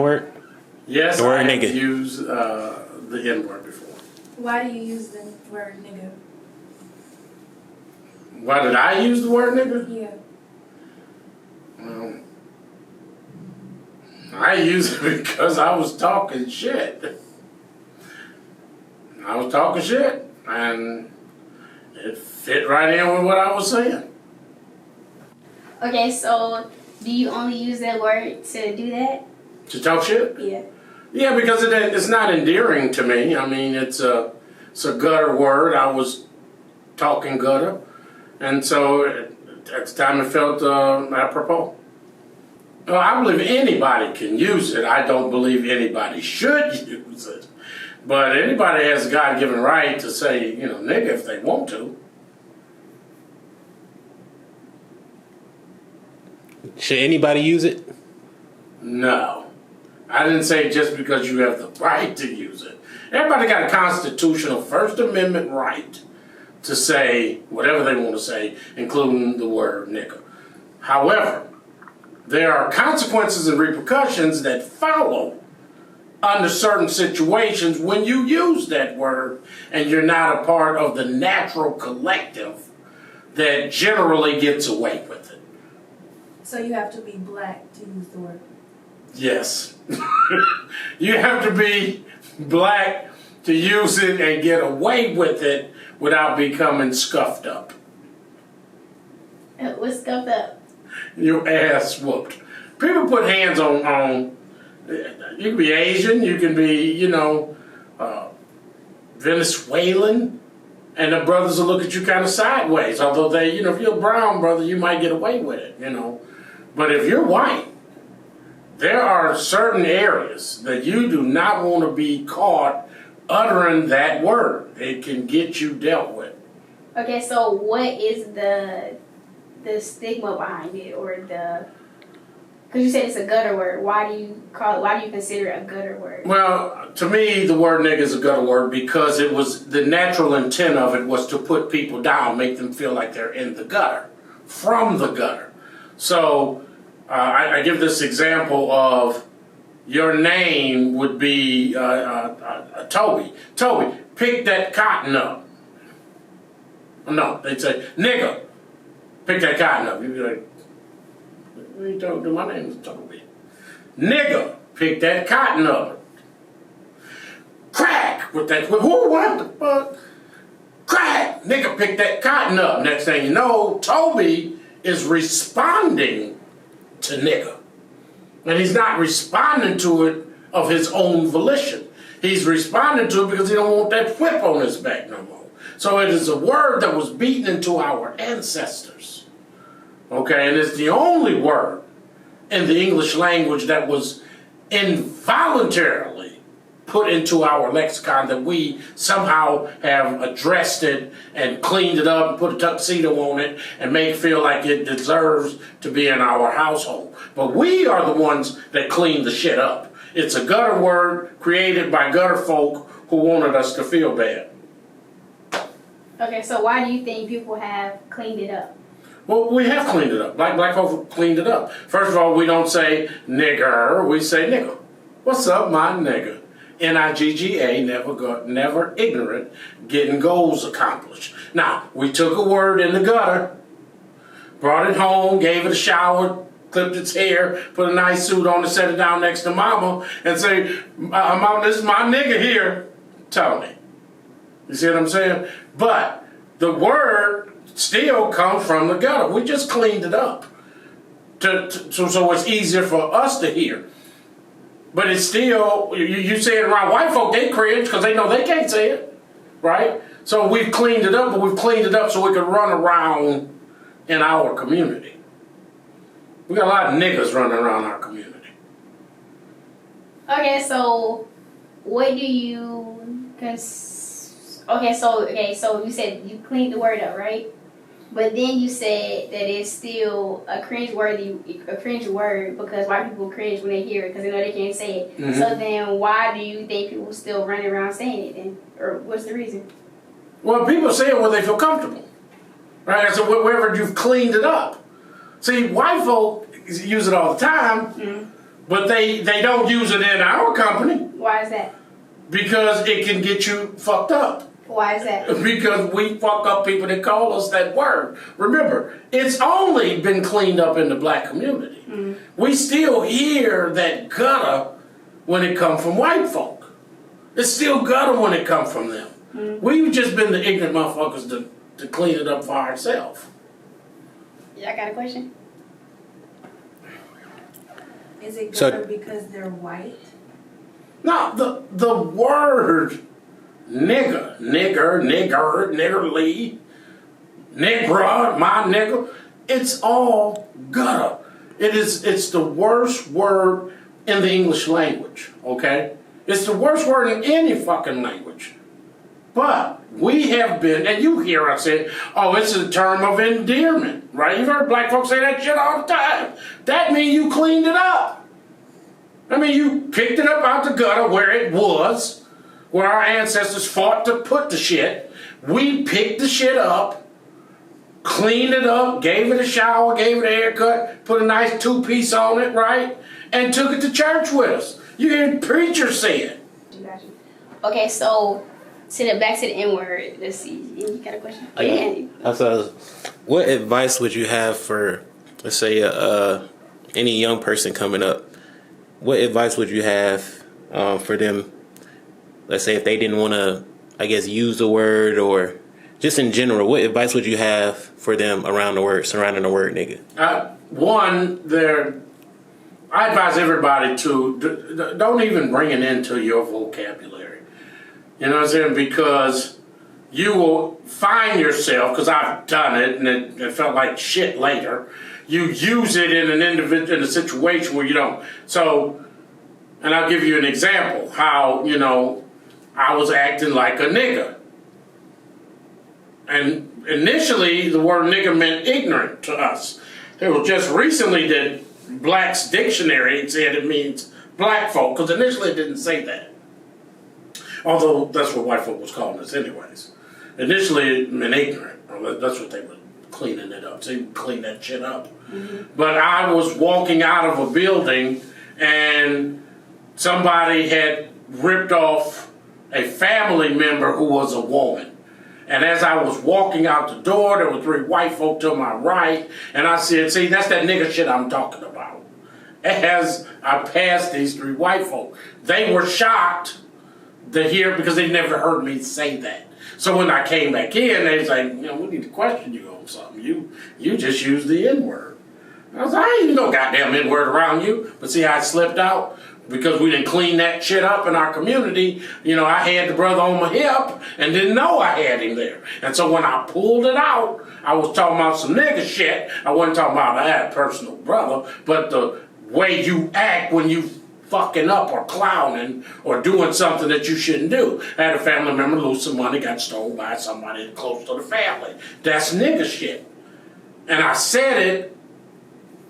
Word? Yes, The word I have nigga. used the N-word before. Why do you use the word nigga? Why did I use the word nigga? Yeah. Well, I use it because I was talking shit. I was talking shit, and it fit right in with what I was saying. Okay, so do you only use that word to do that? To talk shit? Yeah. Yeah, because it's not endearing to me. I mean, it's a gutter word. I was talking gutter, and so at the time it felt apropos. Well, I believe anybody can use it. I don't believe anybody should use it. But anybody has a God-given right to say, nigga if they want to. Should anybody use it? No. I didn't say just because you have the right to use it. Everybody got a constitutional First Amendment right to say whatever they want to say, including the word nigga. However, there are consequences and repercussions that follow under certain situations when you use that word and you're not a part of the natural collective that generally gets away with it. So you have to be black to use the word. Yes. You have to be black to use it and get away with it without becoming scuffed up. What's scuffed up? Your ass whooped. People put hands on you can be Asian, you can be, Venezuelan, and the brothers will look at you kind of sideways. Although they, if you're a brown brother, you might get away with it, But if you're white, there are certain areas that you do not want to be caught uttering that word. It can get you dealt with. Okay, so what is the stigma behind it, or because you said it's a gutter word. Why do you consider it a gutter word? Well, to me, the word nigga is a gutter word because it was the natural intent of it was to put people down, make them feel like they're in the gutter, from the gutter. So I give this example of your name would be Toby. Toby, pick that cotton up. No, they'd say, nigga, pick that cotton up. You'd be like, what are you talking to? My name is Toby. Nigga, pick that cotton up. Crack with that. Who? What the fuck? Crack, nigga, pick that cotton up. Next thing you know, Toby is responding to nigga. And he's not responding to it of his own volition. He's responding to it because he don't want that whip on his back no more. So it is a word that was beaten into our ancestors. Okay, and it's the only word in the English language that was involuntarily put into our lexicon that we somehow have addressed it and cleaned it up and put a tuxedo on it and make it feel like it deserves to be in our household. But we are the ones that clean the shit up. It's a gutter word created by gutter folk who wanted us to feel bad. Okay, so why do you think people have cleaned it up? Well, we have cleaned it up. Black folks have cleaned it up. First of all, we don't say nigger, we say nigga. What's up, my nigga? N-I-G-G-A, never ignorant, getting goals accomplished. Now, we took a word in the gutter, brought it home, gave it a shower, clipped its hair, put a nice suit on it, set it down next to mama, and say, mama, this is my nigga here, Tony. You see what I'm saying? But the word still comes from the gutter. We just cleaned it up so it's easier for us to hear. But it's still, you say it around white folk, they cringe because they know they can't say it, right? So we've cleaned it up, but we've cleaned it up so we can run around in our community. We got a lot of niggas running around our community. Okay, so what do you Okay, so you said you cleaned the word up, right? But then you said that it's still a cringe word because white people cringe when they hear it because they know they can't say it. Mm-hmm. So then why do you think people still running around saying it then? Or what's the reason? Well, people say it when they feel comfortable, right? So wherever you've cleaned it up. See, white folk use it all the time, But they don't use it in our company Why is that? because it can get you fucked up. Why is that? Because we fuck up people that call us that word. Remember, it's only been cleaned up in the black community. We still hear that gutter when it comes from white folk. It's still gutter when it comes from them. We've just been the ignorant motherfuckers to clean it up for ourselves. Y'all got a question? Is it So- gutter because they're white? No, the word nigger, niggerly, nigger, my nigger, it's all gutter. It's the worst word in the English language, okay? It's the worst word in any fucking language. But we have been, and you hear us say, oh, it's a term of endearment, right? You've heard black folks say that shit all the time. That means you cleaned it up. I mean, you picked it up out the gutter where it was, where our ancestors fought to put the shit. We picked the shit up, cleaned it up, gave it a shower, gave it a haircut, put a nice two-piece on it, right? And took it to church with us. You hear preachers say it. Got you. Okay, so back to the N word. Let's see. You got a question? I got- Yeah. What advice would you have for, let's say, any young person coming up? What advice would you have for them? Let's say if they didn't want to, I guess, use the word, or just in general, what advice would you have for them surrounding the word nigga? I advise everybody to don't even bring it into your vocabulary. You know what I'm saying? Because you will find yourself, because I've done it and it felt like shit later. You use it in in a situation where you don't. So, and I'll give you an example how, I was acting like a nigga. And initially, the word nigga meant ignorant to us. It was just recently that Black's Dictionary said it means black folk, because initially it didn't say that. Although that's what white folk was calling us anyways. Initially it meant ignorant. That's what they were cleaning it up. So you clean that shit up. But I was walking out of a building and somebody had ripped off a family member who was a woman. And as I was walking out the door, there were 3 white folk to my right, and I said, see, that's that nigga shit I'm talking about. As I passed these 3 white folk, they were shocked to hear, because they never heard me say that. So when I came back in, they was like, we need to question you on something. You just used the N-word. I was like, I ain't no goddamn N-word around you. But see how I slipped out? Because we didn't clean that shit up in our community. I had the brother on my hip and didn't know I had him there. And so when I pulled it out, I was talking about some nigga shit. I wasn't talking about I had a personal brother, but the way you act when you fucking up or clowning or doing something that you shouldn't do. I had a family member lose some money, got stolen by somebody close to the family. That's nigga shit. And I said it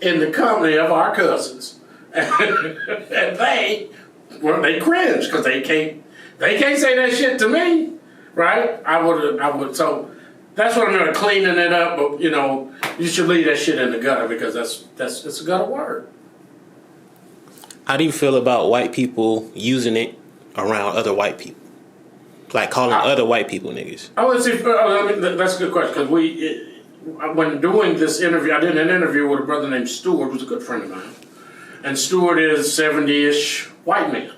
in the company of our cousins. And they cringed because they can't say that shit to me, right? I would. So that's what I'm gonna cleaning it up. But you should leave that shit in the gutter, because it's a gutter word. How do you feel about white people using it around other white people? Like calling other white people niggas? That's a good question, because when doing this interview, I did an interview with a brother named Stewart, who's a good friend of mine. And Stewart is 70-ish white man.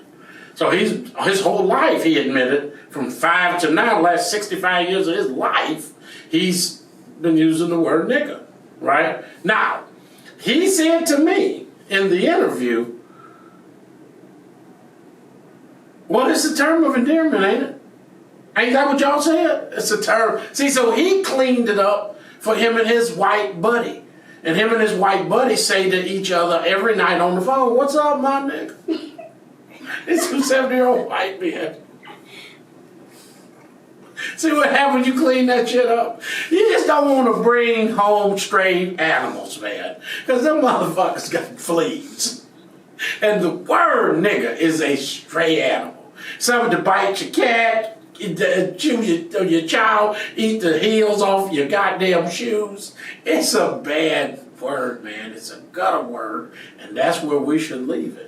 So his whole life, he admitted, from 5 to now, the last 65 years of his life, he's been using the word nigga, right? Now, he said to me in the interview, well, it's a term of endearment, ain't it? Ain't that what y'all said? It's a term. See, so he cleaned it up for him and his white buddy. And him and his white buddy say to each other every night on the phone, what's up, my nigga? It's some 70-year-old white man. See what happens when you clean that shit up? You just don't want to bring home stray animals, man. Because them motherfuckers got fleas. And the word nigga is a stray animal. Something to bite your cat, chew your child, eat the heels off your goddamn shoes. It's a bad word, man. It's a gutter word, and that's where we should leave it.